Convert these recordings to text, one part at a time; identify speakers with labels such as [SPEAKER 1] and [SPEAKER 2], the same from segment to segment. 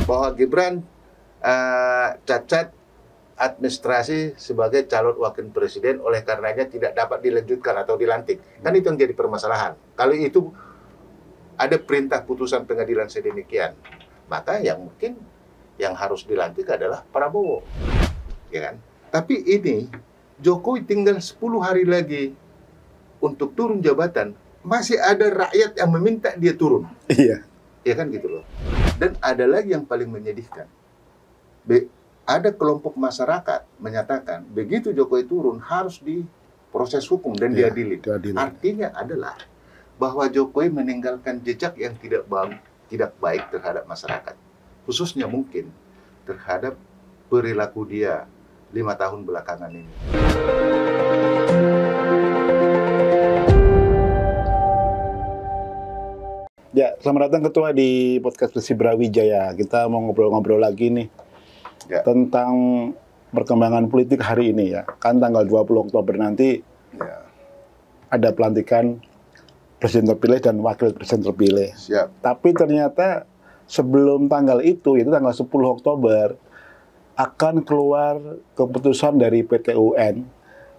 [SPEAKER 1] bahwa Gibran cacat administrasi sebagai calon wakil presiden, oleh karenanya tidak dapat dilanjutkan atau dilantik. Kan itu yang jadi permasalahan. Kalau itu ada perintah putusan pengadilan sedemikian, maka yang mungkin yang harus dilantik adalah Prabowo, ya kan? Tapi ini Jokowi tinggal 10 hari lagi untuk turun jabatan, masih ada rakyat yang meminta dia turun.
[SPEAKER 2] Iya.
[SPEAKER 1] Ya kan gitu loh. Dan ada lagi yang paling menyedihkan. Ada kelompok masyarakat menyatakan begitu Jokowi turun harus diproses hukum dan diadili. Artinya adalah bahwa Jokowi meninggalkan jejak yang tidak baik terhadap masyarakat, khususnya mungkin terhadap perilaku dia 5 tahun belakangan ini.
[SPEAKER 2] Ya, selamat datang Ketua di podcast Besi Brawijaya. Kita mau ngobrol-ngobrol lagi nih tentang perkembangan politik hari ini ya. Kan tanggal 20 Oktober nanti ada pelantikan presiden terpilih dan wakil presiden terpilih.
[SPEAKER 1] Siap.
[SPEAKER 2] Tapi ternyata sebelum tanggal itu tanggal 10 Oktober, akan keluar keputusan dari PT UN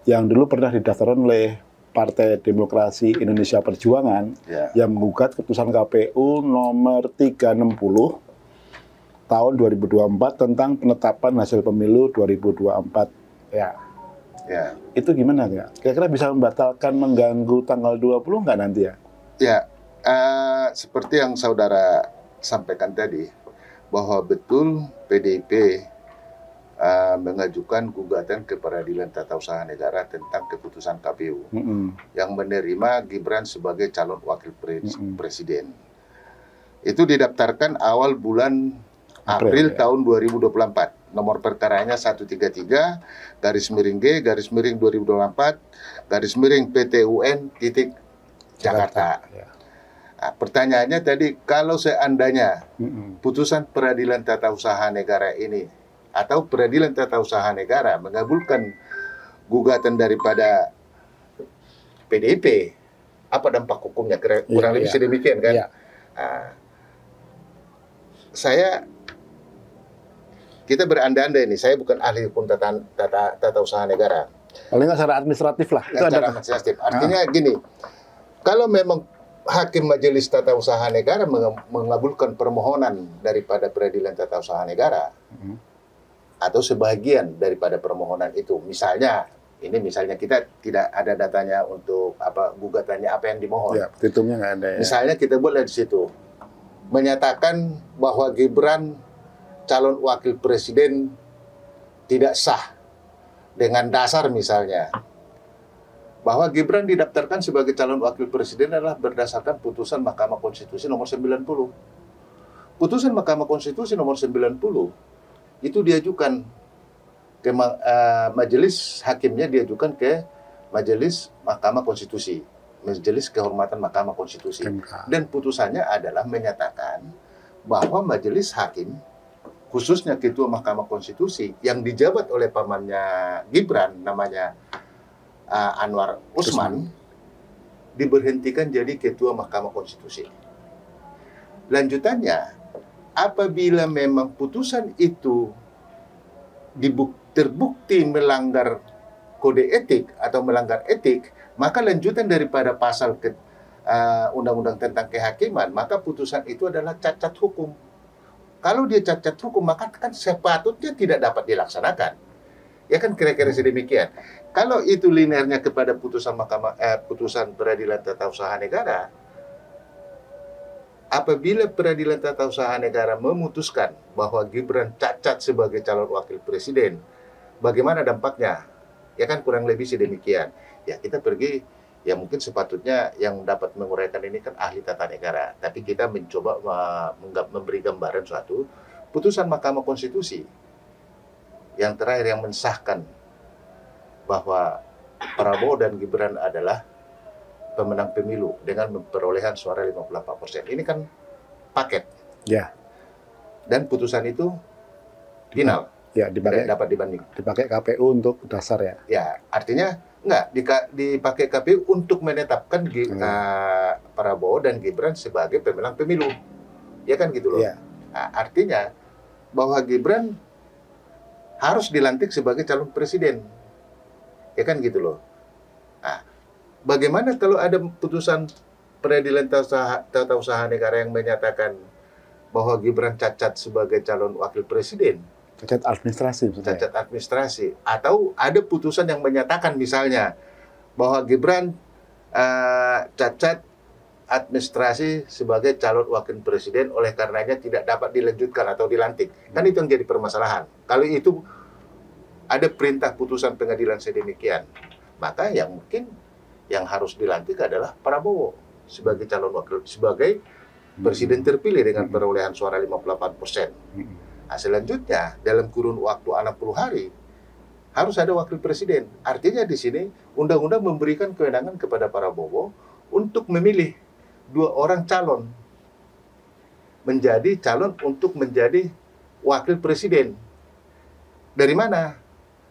[SPEAKER 2] yang dulu pernah didaftarkan oleh Partai Demokrasi Indonesia Perjuangan yang menggugat keputusan KPU nomor 360 tahun 2024 tentang penetapan hasil pemilu 2024. Ya. Itu gimana ya? Kira-kira bisa membatalkan, mengganggu tanggal 20 nggak nanti ya?
[SPEAKER 1] Ya, seperti yang saudara sampaikan tadi, bahwa betul PDIP mengajukan gugatan ke Peradilan Tata Usaha Negara tentang keputusan KPU yang menerima Gibran sebagai calon wakil presiden. Itu didaftarkan awal bulan April tahun 2024. Nomor perkaranya 133-2024-PT UN-Jakarta. Nah, pertanyaannya tadi, kalau seandainya putusan Peradilan Tata Usaha Negara ini atau Peradilan Tata Usaha Negara mengabulkan gugatan daripada PDIP, apa dampak hukumnya? Kurang lebih sedemikian kan? Kita berandai-andai ini, saya bukan ahli hukum tata usaha negara.
[SPEAKER 2] Paling nggak secara administratif lah. Itu
[SPEAKER 1] secara administratif. Artinya gini, kalau memang Hakim Majelis Tata Usaha Negara mengabulkan permohonan daripada Peradilan Tata Usaha Negara, atau sebagian daripada permohonan itu, misalnya kita tidak ada datanya untuk gugatannya apa yang dimohon.
[SPEAKER 2] Ya, petitumnya nggak ada ya.
[SPEAKER 1] Misalnya kita buat di situ, menyatakan bahwa Gibran calon wakil presiden tidak sah dengan dasar misalnya bahwa Gibran didaftarkan sebagai calon wakil presiden adalah berdasarkan putusan Mahkamah Konstitusi nomor 90. Putusan Mahkamah Konstitusi nomor 90 itu diajukan ke majelis hakimnya, diajukan ke majelis Mahkamah Konstitusi, majelis kehormatan Mahkamah Konstitusi, dan putusannya adalah menyatakan bahwa majelis hakim, khususnya ketua Mahkamah Konstitusi yang dijabat oleh pamannya Gibran, namanya Anwar Usman, diberhentikan jadi ketua Mahkamah Konstitusi. Lanjutannya, apabila memang putusan itu terbukti melanggar kode etik atau melanggar etik, maka lanjutan daripada pasal undang-undang tentang kehakiman, maka putusan itu adalah cacat hukum. Kalau dia cacat hukum, maka kan sepatutnya tidak dapat dilaksanakan. Ya kan kira-kira sedemikian. Kalau itu linearnya kepada putusan putusan Peradilan Tata Usaha Negara, apabila Peradilan Tata Usaha Negara memutuskan bahwa Gibran cacat sebagai calon wakil presiden, bagaimana dampaknya? Ya kan kurang lebih sedemikian. Ya kita pergi, ya mungkin sepatutnya yang dapat menguraikan ini kan ahli tata negara. Tapi kita mencoba memberi gambaran suatu putusan Mahkamah Konstitusi yang terakhir yang mensahkan bahwa Prabowo dan Gibran adalah pemenang pemilu dengan perolehan suara 58%. Ini kan paket.
[SPEAKER 2] Ya.
[SPEAKER 1] Dan putusan itu final.
[SPEAKER 2] Ya,
[SPEAKER 1] dapat dibanding.
[SPEAKER 2] Dipakai KPU untuk dasar ya.
[SPEAKER 1] Ya, artinya dipakai KPU untuk menetapkan Prabowo dan Gibran sebagai pemenang pemilu. Ya kan gitu loh.
[SPEAKER 2] Ya.
[SPEAKER 1] Nah, artinya bahwa Gibran harus dilantik sebagai calon presiden. Ya kan gitu loh. Nah, bagaimana kalau ada putusan Pengadilan Tata Usaha Negara yang menyatakan bahwa Gibran cacat sebagai calon wakil presiden?
[SPEAKER 2] Cacat administrasi maksudnya.
[SPEAKER 1] Cacat administrasi. Atau ada putusan yang menyatakan misalnya bahwa Gibran cacat administrasi sebagai calon wakil presiden, oleh karenanya tidak dapat dilanjutkan atau dilantik. Kan itu yang jadi permasalahan. Kalau itu ada perintah putusan pengadilan sedemikian, maka yang mungkin yang harus dilantik adalah Prabowo sebagai calon wakil, sebagai presiden terpilih dengan perolehan suara 58%. Nah, selanjutnya dalam kurun waktu 60 hari harus ada wakil presiden. Artinya di sini undang-undang memberikan kewenangan kepada Prabowo untuk memilih 2 orang calon menjadi calon untuk menjadi wakil presiden. Dari mana?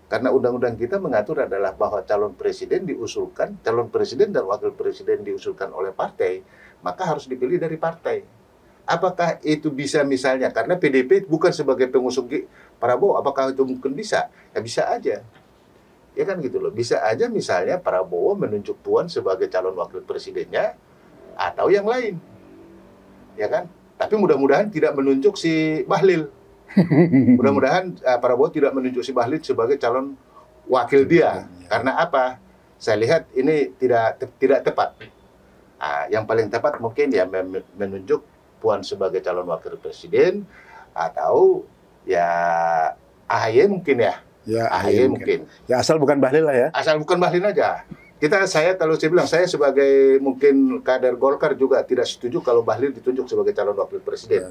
[SPEAKER 1] Karena undang-undang kita mengatur adalah bahwa calon presiden dan wakil presiden diusulkan oleh partai, maka harus dipilih dari partai. Apakah itu bisa misalnya, karena PDP bukan sebagai pengusung Prabowo, apakah itu mungkin bisa? Ya bisa aja. Ya kan gitu loh. Bisa aja misalnya Prabowo menunjuk Puan sebagai calon wakil presidennya, atau yang lain. Ya kan? Tapi mudah-mudahan tidak menunjuk si Bahlil. Mudah-mudahan Prabowo tidak menunjuk si Bahlil sebagai calon wakil dia. Karena apa? Saya lihat ini tidak tepat. Yang paling tepat mungkin ya menunjuk Puan sebagai calon wakil presiden, atau ya AHY mungkin ya.
[SPEAKER 2] Ya,
[SPEAKER 1] AHY mungkin.
[SPEAKER 2] Ya asal bukan Bahlil lah ya.
[SPEAKER 1] Asal bukan Bahlil aja. Kalau saya bilang, saya sebagai mungkin kader Golkar juga tidak setuju kalau Bahlil ditunjuk sebagai calon wakil presiden.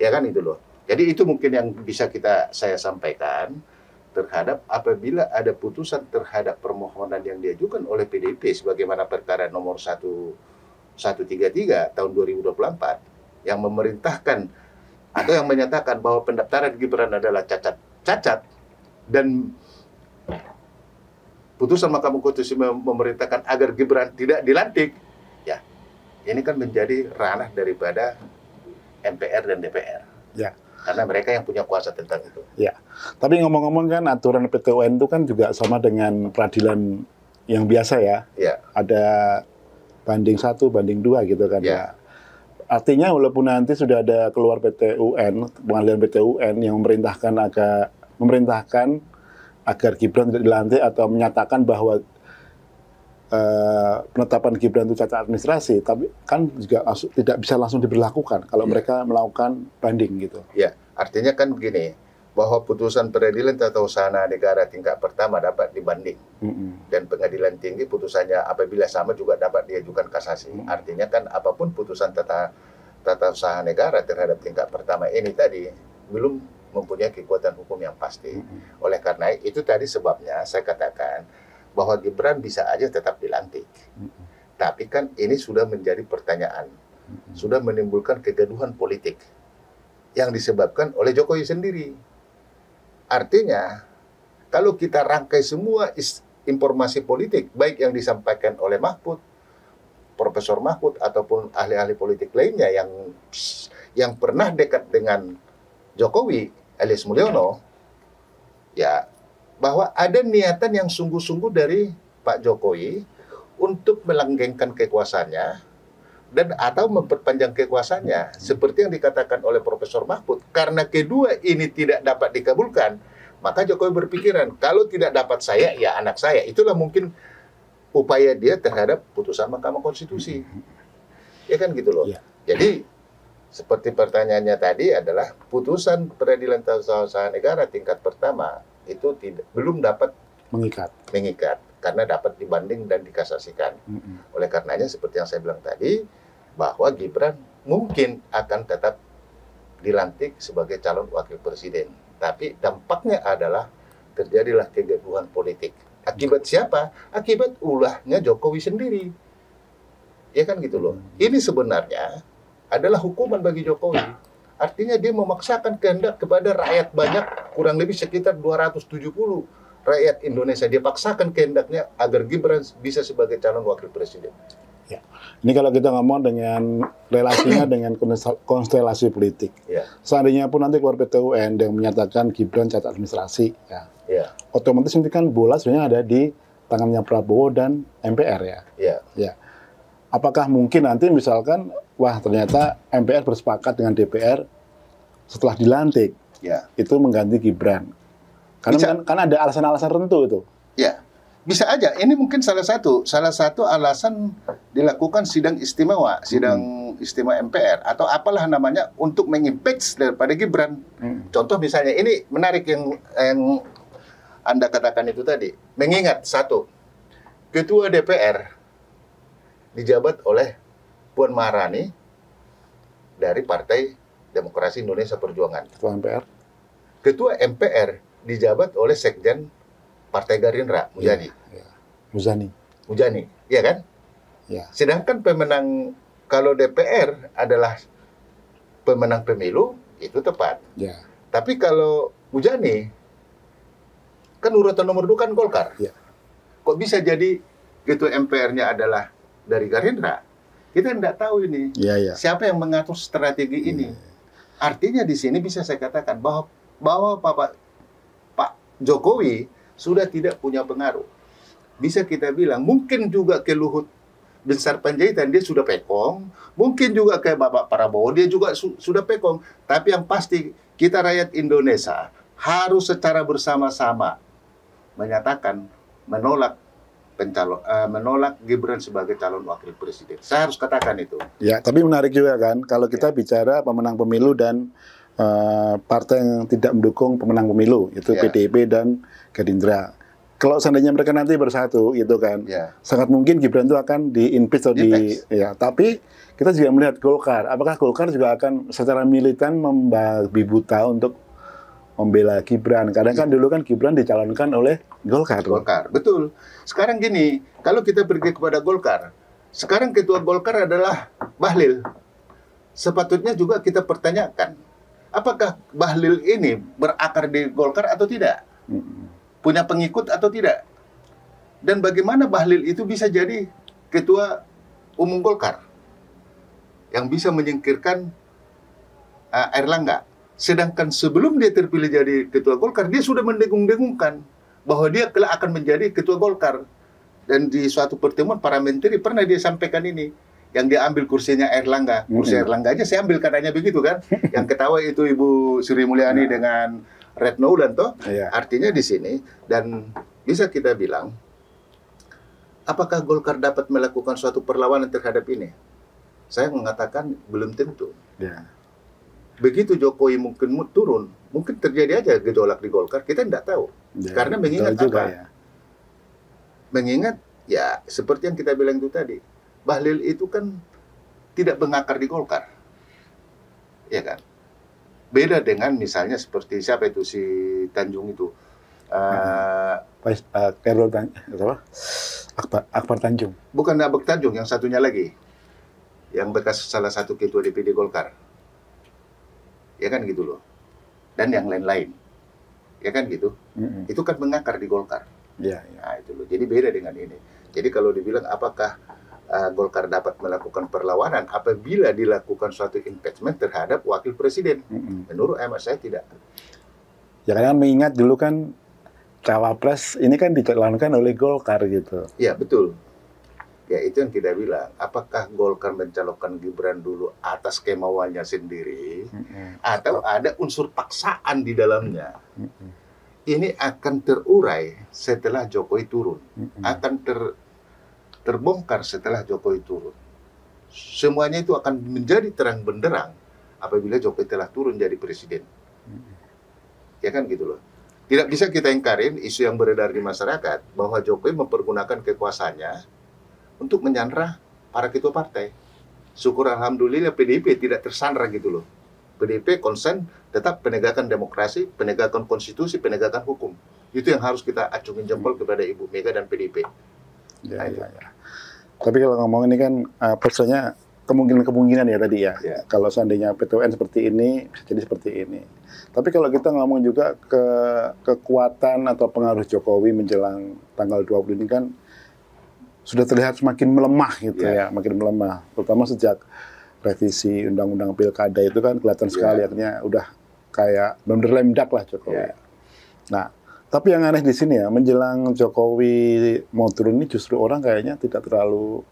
[SPEAKER 1] Ya kan itu loh. Jadi itu mungkin yang bisa saya sampaikan terhadap apabila ada putusan terhadap permohonan yang diajukan oleh PDIP sebagaimana perkara nomor 133 tahun 2024 yang memerintahkan atau yang menyatakan bahwa pendaftaran Gibran adalah cacat dan putusan Mahkamah Konstitusi memerintahkan agar Gibran tidak dilantik, ya ini kan menjadi ranah daripada MPR dan DPR.
[SPEAKER 2] Ya.
[SPEAKER 1] Karena mereka yang punya kuasa tentang itu.
[SPEAKER 2] Ya. Tapi ngomong-ngomong kan aturan PT UN itu kan juga sama dengan peradilan yang biasa ya.
[SPEAKER 1] Ya.
[SPEAKER 2] Ada banding 1, banding 2 gitu kan ya. Artinya walaupun nanti sudah ada keluar PT UN, pengadilan PT UN yang memerintahkan agar Gibran tidak dilantik atau menyatakan bahwa penetapan Gibran itu cacat administrasi, tapi kan juga tidak bisa langsung diberlakukan kalau mereka melakukan banding gitu.
[SPEAKER 1] Ya, artinya kan begini, bahwa putusan Pengadilan Tata Usaha Negara tingkat pertama dapat dibanding, dan pengadilan tinggi putusannya apabila sama juga dapat diajukan kasasi. Artinya kan apapun putusan tata usaha negara terhadap tingkat pertama ini tadi belum mempunyai kekuatan hukum yang pasti. Oleh karena itu tadi sebabnya saya katakan bahwa Gibran bisa aja tetap dilantik. Tapi kan ini sudah menjadi pertanyaan, sudah menimbulkan kegaduhan politik yang disebabkan oleh Jokowi sendiri. Artinya, kalau kita rangkai semua informasi politik, baik yang disampaikan oleh Mahfud, Profesor Mahfud, ataupun ahli-ahli politik lainnya yang pernah dekat dengan Jokowi, alias Mulyono, ya, bahwa ada niatan yang sungguh-sungguh dari Pak Jokowi untuk melanggengkan kekuasaannya dan atau memperpanjang kekuasaannya, seperti yang dikatakan oleh Profesor Mahfud. Karena kedua ini tidak dapat dikabulkan, maka Jokowi berpikiran, kalau tidak dapat saya, ya anak saya. Itulah mungkin upaya dia terhadap putusan Mahkamah Konstitusi. Ya kan gitu loh. Ya. Jadi, seperti pertanyaannya tadi adalah putusan Pengadilan Tata Usaha Negara tingkat pertama itu belum dapat mengikat karena dapat dibanding dan dikasasikan. Oleh karenanya seperti yang saya bilang tadi, bahwa Gibran mungkin akan tetap dilantik sebagai calon wakil presiden. Tapi dampaknya adalah terjadilah kegaduhan politik. Akibat siapa? Akibat ulahnya Jokowi sendiri. Ya kan gitu loh. Ini sebenarnya adalah hukuman bagi Jokowi. Artinya dia memaksakan kehendak kepada rakyat banyak, kurang lebih sekitar 270 rakyat Indonesia. Dia paksakan kehendaknya agar Gibran bisa sebagai calon wakil presiden.
[SPEAKER 2] Ya. Ini kalau kita ngomong dengan relasinya dengan konstelasi politik.
[SPEAKER 1] Ya.
[SPEAKER 2] Seandainya pun nanti keluar PT UN yang menyatakan Gibran cacat administrasi, ya.
[SPEAKER 1] Ya.
[SPEAKER 2] Otomatis nanti kan bola sebenarnya ada di tangannya Prabowo dan MPR ya.
[SPEAKER 1] Ya.
[SPEAKER 2] Ya. Apakah mungkin nanti misalkan, wah ternyata MPR bersepakat dengan DPR setelah dilantik,
[SPEAKER 1] Ya.
[SPEAKER 2] itu mengganti Gibran. Karena kan ada alasan-alasan tertentu itu.
[SPEAKER 1] Ya. Bisa aja. Ini mungkin salah satu alasan dilakukan sidang istimewa MPR atau apalah namanya untuk mengimpeach daripada Gibran. Contoh misalnya ini menarik yang Anda katakan itu tadi. Mengingat satu, Ketua DPR dijabat oleh Puan Maharani dari Partai Demokrasi Indonesia Perjuangan.
[SPEAKER 2] Ketua MPR.
[SPEAKER 1] Ketua MPR dijabat oleh Sekjen Partai Gerindra, Muzani.
[SPEAKER 2] Ya. Muzani,
[SPEAKER 1] iya kan?
[SPEAKER 2] Ya.
[SPEAKER 1] Sedangkan pemenang, kalau DPR adalah pemenang pemilu, itu tepat.
[SPEAKER 2] Ya.
[SPEAKER 1] Tapi kalau Muzani, kan urutan nomor 2 kan Golkar.
[SPEAKER 2] Ya.
[SPEAKER 1] Kok bisa jadi ketua MPR-nya adalah dari Gerindra? Kita tidak tahu ini.
[SPEAKER 2] Ya, ya.
[SPEAKER 1] Siapa yang mengatur strategi ini? Artinya di sini bisa saya katakan bahwa Pak Jokowi sudah tidak punya pengaruh. Bisa kita bilang, mungkin juga ke Luhut Binsar Panjaitan dia sudah pekong, mungkin juga ke Bapak Prabowo dia juga sudah pekong. Tapi yang pasti kita rakyat Indonesia harus secara bersama-sama menyatakan menolak Gibran sebagai calon wakil presiden. Saya harus katakan itu.
[SPEAKER 2] Ya, tapi menarik juga kan kalau kita bicara pemenang pemilu dan partai yang tidak mendukung pemenang pemilu, itu PDIP dan Gerindra. Kalau seandainya mereka nanti bersatu, gitu kan, sangat mungkin Gibran itu akan di-impeach atau tapi kita juga melihat Golkar. Apakah Golkar juga akan secara militan membabi buta untuk membela Gibran? Kadang kan dulu kan Gibran dicalonkan oleh Golkar.
[SPEAKER 1] Betul. Sekarang gini, kalau kita pergi kepada Golkar, sekarang ketua Golkar adalah Bahlil. Sepatutnya juga kita pertanyakan, apakah Bahlil ini berakar di Golkar atau tidak? Punya pengikut atau tidak? Dan bagaimana Bahlil itu bisa jadi ketua umum Golkar yang bisa menyingkirkan Airlangga? Sedangkan sebelum dia terpilih jadi ketua Golkar, dia sudah mendengung-dengungkan bahwa dia kelak akan menjadi ketua Golkar. Dan di suatu pertemuan para menteri pernah dia sampaikan ini, yang dia ambil kursinya Airlangga. Kursi Airlangga aja saya ambil, katanya begitu kan. Yang ketawa itu Ibu Sri Mulyani dengan Retno Ulan toh. Artinya di sini, dan bisa kita bilang, apakah Golkar dapat melakukan suatu perlawanan terhadap ini? Saya mengatakan belum tentu. Begitu Jokowi mungkin turun, mungkin terjadi aja gejolak di Golkar, kita tidak tahu. Karena mengingat apa? Mengingat, ya seperti yang kita bilang itu tadi, Bahlil itu kan tidak mengakar di Golkar. Ya kan? Beda dengan misalnya seperti siapa itu, si Tanjung itu.
[SPEAKER 2] Akbar Tanjung.
[SPEAKER 1] Bukan Akbar Tanjung, yang satunya lagi. Yang bekas salah satu ketua DPD Golkar. Ya kan gitu loh. Dan yang lain-lain. Ya kan gitu. Itu kan mengakar di Golkar. Nah, itu loh. Jadi beda dengan ini. Jadi kalau dibilang apakah Golkar dapat melakukan perlawanan apabila dilakukan suatu impeachment terhadap wakil presiden? Menurut hemat saya tidak.
[SPEAKER 2] Ya karena mengingat dulu kan cawapres ini kan dicalonkan oleh Golkar gitu.
[SPEAKER 1] Ya betul. Ya itu yang kita bilang. Apakah Golkar mencalonkan Gibran dulu atas kemauannya sendiri, atau ada unsur paksaan di dalamnya? Ini akan terurai setelah Jokowi turun, akan terbongkar setelah Jokowi turun. Semuanya itu akan menjadi terang benderang apabila Jokowi telah turun jadi presiden. Ya kan gitu loh. Tidak bisa kita ingkarin isu yang beredar di masyarakat bahwa Jokowi mempergunakan kekuasaannya untuk menyandra para ketua partai. Syukur alhamdulillah PDIP tidak tersandra gitu loh. PDIP konsen tetap penegakan demokrasi, penegakan konstitusi, penegakan hukum. Itu yang harus kita acungin jempol kepada Ibu Mega dan PDIP.
[SPEAKER 2] Ya. Tapi kalau ngomong ini kan pesannya kemungkinan ya tadi ya. Kalau seandainya PTUN seperti ini, bisa jadi seperti ini. Tapi kalau kita ngomong juga kekuatan atau pengaruh Jokowi menjelang tanggal 20 ini kan sudah terlihat semakin melemah gitu
[SPEAKER 1] Ya.
[SPEAKER 2] ya, makin melemah. Terutama sejak revisi Undang-Undang Pilkada itu kan kelihatan sekali artinya udah kayak benar-benar lemdak lah Jokowi.
[SPEAKER 1] Ya.
[SPEAKER 2] Nah, tapi yang aneh di sini ya, menjelang Jokowi mau turun ini justru orang kayaknya tidak terlalu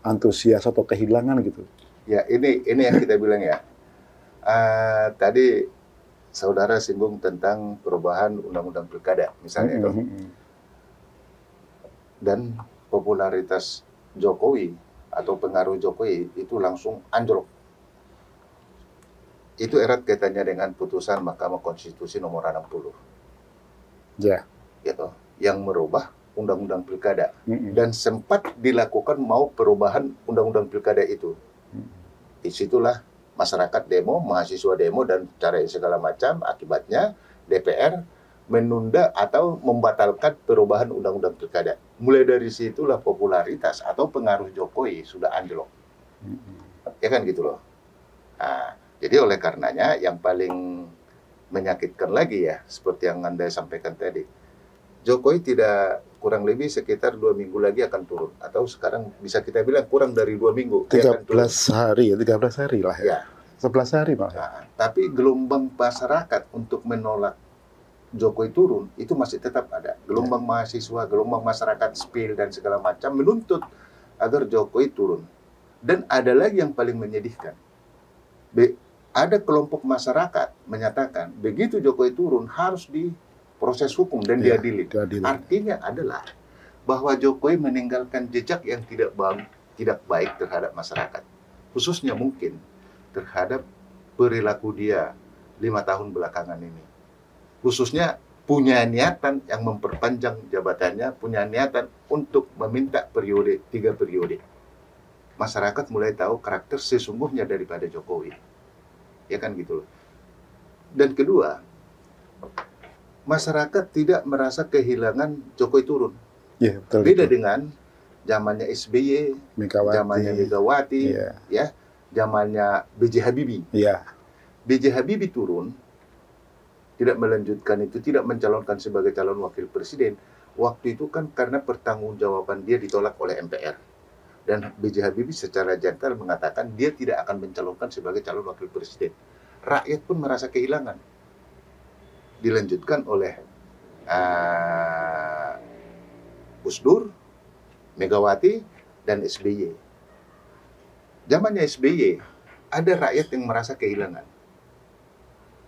[SPEAKER 2] antusias atau kehilangan gitu.
[SPEAKER 1] Ya, ini yang kita bilang ya. Tadi saudara singgung tentang perubahan Undang-Undang Pilkada misalnya itu. Dan popularitas Jokowi atau pengaruh Jokowi itu langsung anjlok. Itu erat kaitannya dengan putusan Mahkamah Konstitusi nomor 60.
[SPEAKER 2] Ya.
[SPEAKER 1] Gitu, yang merubah Undang-Undang Pilkada. Dan sempat dilakukan mau perubahan Undang-Undang Pilkada itu. Disitulah masyarakat demo, mahasiswa demo, dan cara segala macam. Akibatnya DPR menunda atau membatalkan perubahan Undang-Undang Pilkada. Mulai dari situlah popularitas atau pengaruh Jokowi sudah anjlok. Ya kan gitu loh. Nah, jadi oleh karenanya yang paling menyakitkan lagi ya, seperti yang Anda sampaikan tadi, Jokowi tidak kurang lebih sekitar 2 minggu lagi akan turun. Atau sekarang bisa kita bilang kurang dari 2 minggu.
[SPEAKER 2] 13 hari, 13 hari lah ya. 11 hari Pak.
[SPEAKER 1] Nah, tapi gelombang masyarakat untuk menolak Jokowi turun itu masih tetap ada. Gelombang mahasiswa, gelombang masyarakat sipil dan segala macam menuntut agar Jokowi turun. Dan ada lagi yang paling menyedihkan. Ada kelompok masyarakat menyatakan begitu Jokowi turun harus diproses hukum dan diadili. Artinya adalah bahwa Jokowi meninggalkan jejak yang tidak baik terhadap masyarakat. Khususnya mungkin terhadap perilaku dia 5 tahun belakangan ini. Khususnya punya niatan yang memperpanjang jabatannya, punya niatan untuk meminta 3 periode. Masyarakat mulai tahu karakter sesungguhnya daripada Jokowi. Ya kan gitu loh. Dan kedua, masyarakat tidak merasa kehilangan Jokowi turun.
[SPEAKER 2] Ya, betul.
[SPEAKER 1] Beda dengan zamannya SBY, zamannya Megawati, ya, zamannya B.J. Habibie.
[SPEAKER 2] Ya.
[SPEAKER 1] B.J. Habibie turun, tidak melanjutkan itu, tidak mencalonkan sebagai calon wakil presiden. Waktu itu kan karena pertanggungjawaban dia ditolak oleh MPR. Dan B.J. Habibie secara jantar mengatakan dia tidak akan mencalonkan sebagai calon wakil presiden. Rakyat pun merasa kehilangan. Dilanjutkan oleh Gus Dur, Megawati, dan SBY. Zamannya SBY, ada rakyat yang merasa kehilangan.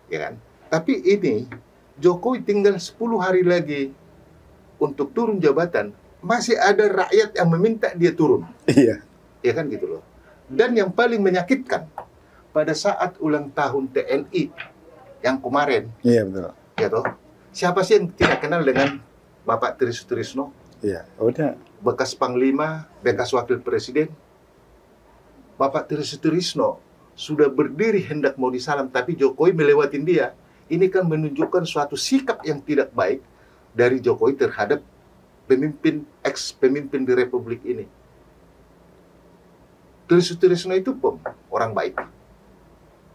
[SPEAKER 1] Ya kan? Tapi ini, Jokowi tinggal 10 hari lagi untuk turun jabatan, masih ada rakyat yang meminta dia turun.
[SPEAKER 2] Iya.
[SPEAKER 1] Ya kan gitu loh. Dan yang paling menyakitkan, pada saat ulang tahun TNI yang kemarin,
[SPEAKER 2] iya betul.
[SPEAKER 1] Ya toh, siapa sih yang tidak kenal dengan Bapak Tri Sutrisno?
[SPEAKER 2] Iya, udah.
[SPEAKER 1] Bekas Panglima, bekas Wakil Presiden. Bapak Tri Sutrisno sudah berdiri hendak mau disalam, tapi Jokowi melewatin dia. Ini kan menunjukkan suatu sikap yang tidak baik dari Jokowi terhadap ex-pemimpin di Republik ini. Tri Sutrisno itu orang baik.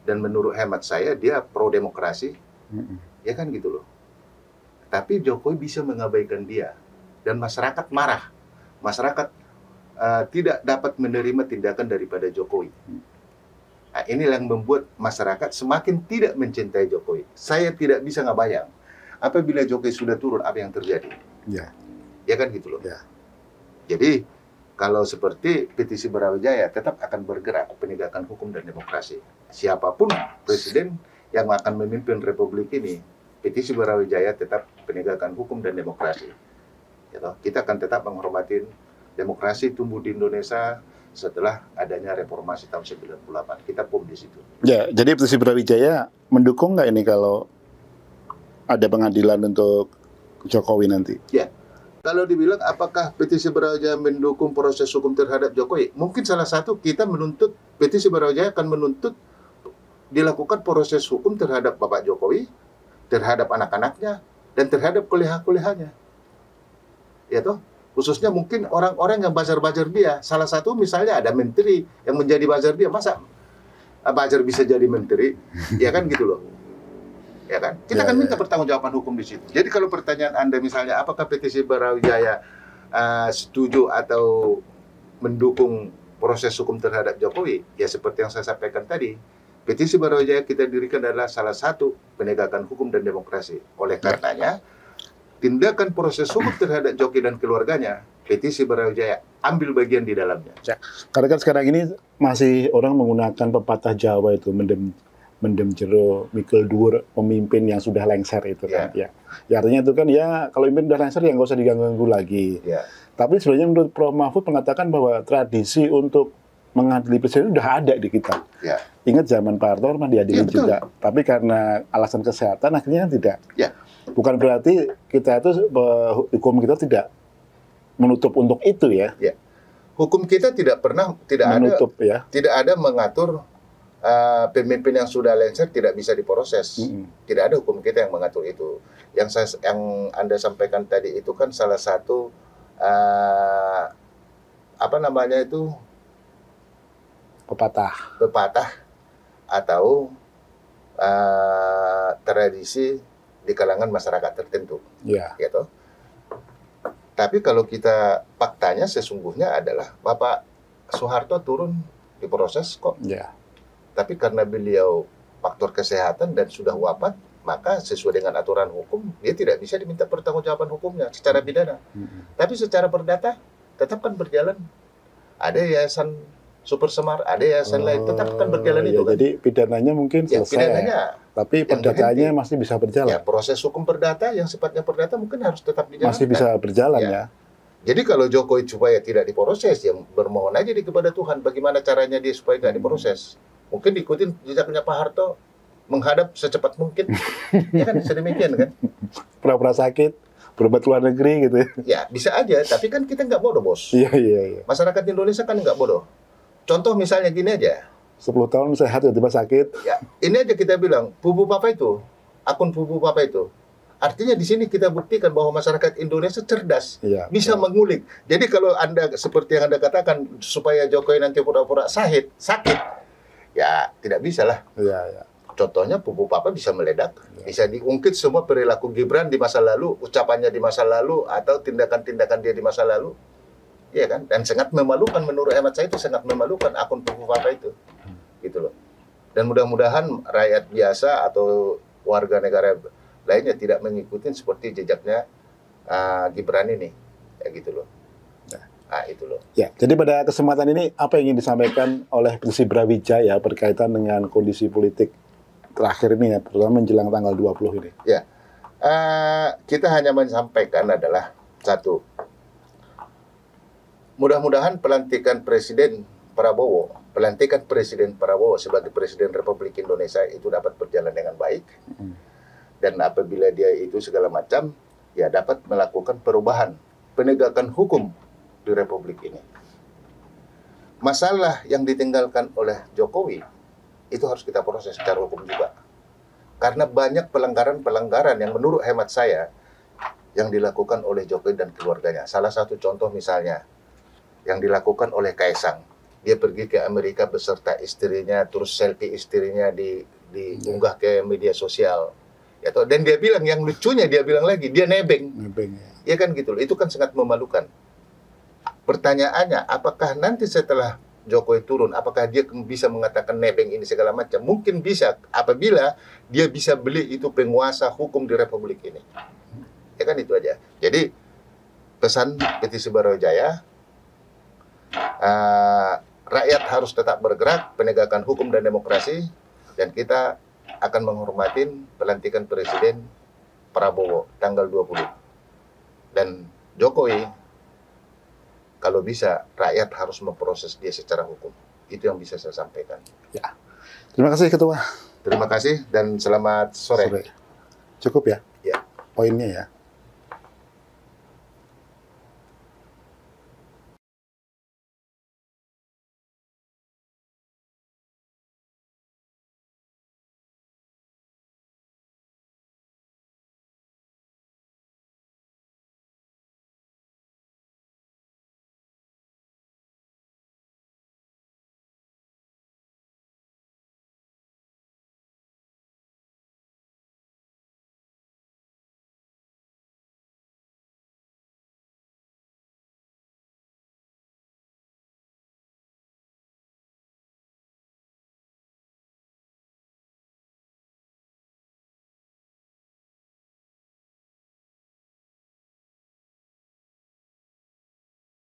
[SPEAKER 1] Dan menurut hemat saya, dia pro-demokrasi. Ya kan gitu loh. Tapi Jokowi bisa mengabaikan dia. Dan masyarakat marah. Masyarakat tidak dapat menerima tindakan daripada Jokowi. Nah, inilah yang membuat masyarakat semakin tidak mencintai Jokowi. Saya tidak bisa ngebayang apabila Jokowi sudah turun, apa yang terjadi.
[SPEAKER 2] Ya.
[SPEAKER 1] Ya kan gitu loh.
[SPEAKER 2] Ya.
[SPEAKER 1] Jadi kalau seperti petisi Brawijaya tetap akan bergerak penegakan hukum dan demokrasi. Siapapun presiden yang akan memimpin Republik ini, petisi Brawijaya tetap penegakan hukum dan demokrasi. Gitu. Kita akan tetap menghormati demokrasi tumbuh di Indonesia setelah adanya reformasi tahun 98. Kita pun di situ.
[SPEAKER 2] Ya, jadi petisi Brawijaya mendukung nggak ini kalau ada pengadilan untuk Jokowi nanti?
[SPEAKER 1] Ya. Kalau dibilang apakah petisi Brawijaya mendukung proses hukum terhadap Jokowi? Mungkin salah satu kita menuntut, petisi Brawijaya akan menuntut dilakukan proses hukum terhadap Bapak Jokowi, terhadap anak-anaknya, dan terhadap kuliah-kuliahnya. Ya toh? Khususnya mungkin orang-orang yang bazar-bazar dia. Salah satu misalnya ada menteri yang menjadi bazar dia. Masa bazar bisa jadi menteri? Ya kan gitu loh. Ya kan? Kita akan minta pertanggungjawaban hukum di situ. Jadi kalau pertanyaan Anda misalnya, apakah petisi Brawijaya setuju atau mendukung proses hukum terhadap Jokowi, ya seperti yang saya sampaikan tadi, Petisi Barauwijaya kita dirikan adalah salah satu penegakan hukum dan demokrasi. Oleh karenanya, tindakan proses hukum terhadap Jokowi dan keluarganya, Petisi Barauwijaya ambil bagian di dalamnya.
[SPEAKER 2] Karena kan sekarang ini masih orang menggunakan pepatah Jawa itu, mendem jero mikul dhuwur pemimpin yang sudah lengser itu kan. Ya. Ya artinya itu kan ya kalau pemimpin sudah lengser ya nggak usah diganggu lagi.
[SPEAKER 1] Ya.
[SPEAKER 2] Tapi sebenarnya menurut Prof. Mahfud mengatakan bahwa tradisi untuk mengadili presiden sudah ada di kita.
[SPEAKER 1] Ya.
[SPEAKER 2] Ingat zaman Pak Harto pernah diadili
[SPEAKER 1] Ya, betul.
[SPEAKER 2] juga. Tapi karena alasan kesehatan akhirnya tidak.
[SPEAKER 1] Ya.
[SPEAKER 2] Bukan berarti kita itu hukum kita tidak menutup untuk itu ya.
[SPEAKER 1] Ya. Hukum kita tidak pernah
[SPEAKER 2] Menutup ya.
[SPEAKER 1] tidak ada mengatur pemimpin yang sudah lengser tidak bisa diproses. Tidak ada hukum kita yang mengatur itu. Yang Anda sampaikan tadi itu kan salah satu apa namanya itu pepatah atau tradisi di kalangan masyarakat tertentu.
[SPEAKER 2] Ya.
[SPEAKER 1] Gitu. Tapi kalau kita faktanya sesungguhnya adalah Bapak Soeharto turun diproses kok.
[SPEAKER 2] Ya.
[SPEAKER 1] Tapi karena beliau faktor kesehatan dan sudah wafat, maka sesuai dengan aturan hukum, dia tidak bisa diminta pertanggungjawaban hukumnya secara pidana. Tapi secara perdata, tetap kan berjalan. Ada yayasan Super Semar, ada yayasan lain, tetap kan berjalan
[SPEAKER 2] ya,
[SPEAKER 1] itu kan.
[SPEAKER 2] Jadi pidananya mungkin
[SPEAKER 1] Ya,
[SPEAKER 2] selesai,
[SPEAKER 1] pidananya,
[SPEAKER 2] tapi perdataannya masih bisa berjalan.
[SPEAKER 1] ya proses hukum perdata yang sifatnya perdata mungkin harus tetap dijalankan.
[SPEAKER 2] Masih bisa berjalan
[SPEAKER 1] Ya.
[SPEAKER 2] ya.
[SPEAKER 1] Jadi kalau Jokowi supaya tidak diproses, ya bermohon aja kepada Tuhan bagaimana caranya dia supaya tidak diproses. Mungkin diikutin jejaknya Pak Harto, menghadap secepat mungkin. Ya kan, sedemikian kan.
[SPEAKER 2] Pura-pura sakit, berobat luar negeri gitu ya.
[SPEAKER 1] Ya, bisa aja, tapi kan kita nggak bodoh, Bos.
[SPEAKER 2] Iya, iya.
[SPEAKER 1] Masyarakat Indonesia kan nggak bodoh. Contoh misalnya gini aja.
[SPEAKER 2] 10 tahun sehat, tiba-tiba sakit.
[SPEAKER 1] Ya, ini aja kita bilang, Bubu Papa itu, akun Bubu Papa itu. Artinya di sini kita buktikan bahwa masyarakat Indonesia cerdas,
[SPEAKER 2] Iya,
[SPEAKER 1] bisa mengulik. Jadi kalau Anda, seperti yang Anda katakan, supaya Jokowi nanti pura-pura sakit, ya tidak bisa lah.
[SPEAKER 2] Iya, iya.
[SPEAKER 1] Contohnya Bubu Papa bisa meledak, bisa diungkit semua perilaku Gibran di masa lalu, ucapannya di masa lalu, atau tindakan-tindakan dia di masa lalu. Iya kan? Dan sangat memalukan, menurut hemat saya itu sangat memalukan akun Bubu Papa itu. Gitu loh. Dan mudah-mudahan rakyat biasa atau warga negara lainnya tidak mengikuti seperti jejaknya Gibran ini. Ya gitu loh. Nah, itu loh.
[SPEAKER 2] Ya, jadi pada kesempatan ini apa yang ingin disampaikan oleh Petisi Brawijaya berkaitan dengan kondisi politik terakhir ini ya, terutama menjelang tanggal 20 ini?
[SPEAKER 1] Ya, kita hanya menyampaikan adalah satu, mudah-mudahan pelantikan Presiden Prabowo sebagai Presiden Republik Indonesia itu dapat berjalan dengan baik, dan apabila dia itu segala macam, ya dapat melakukan perubahan, penegakan hukum di Republik ini. Masalah yang ditinggalkan oleh Jokowi itu harus kita proses secara hukum juga. Karena banyak pelanggaran-pelanggaran yang menurut hemat saya yang dilakukan oleh Jokowi dan keluarganya. Salah satu contoh misalnya yang dilakukan oleh Kaisang. Dia pergi ke Amerika beserta istrinya, terus selfie istrinya diunggah ke media sosial. Ya, dan dia bilang, yang lucunya dia bilang lagi, dia nebeng. Ya kan gitu loh, itu kan sangat memalukan. Pertanyaannya, apakah nanti setelah Jokowi turun, apakah dia bisa mengatakan nebeng ini segala macam? Mungkin bisa, apabila dia bisa beli itu penguasa hukum di Republik ini. Ya kan itu aja. Jadi, pesan Petisi Barauwijaya, rakyat harus tetap bergerak, penegakan hukum dan demokrasi, dan kita akan menghormati pelantikan Presiden Prabowo tanggal 20. Dan Jokowi, kalau bisa, rakyat harus memproses dia secara hukum. Itu yang bisa saya sampaikan.
[SPEAKER 2] Ya. Terima kasih, Ketua.
[SPEAKER 1] Terima kasih dan selamat sore.
[SPEAKER 2] Cukup ya?
[SPEAKER 1] Ya.
[SPEAKER 2] Poinnya ya.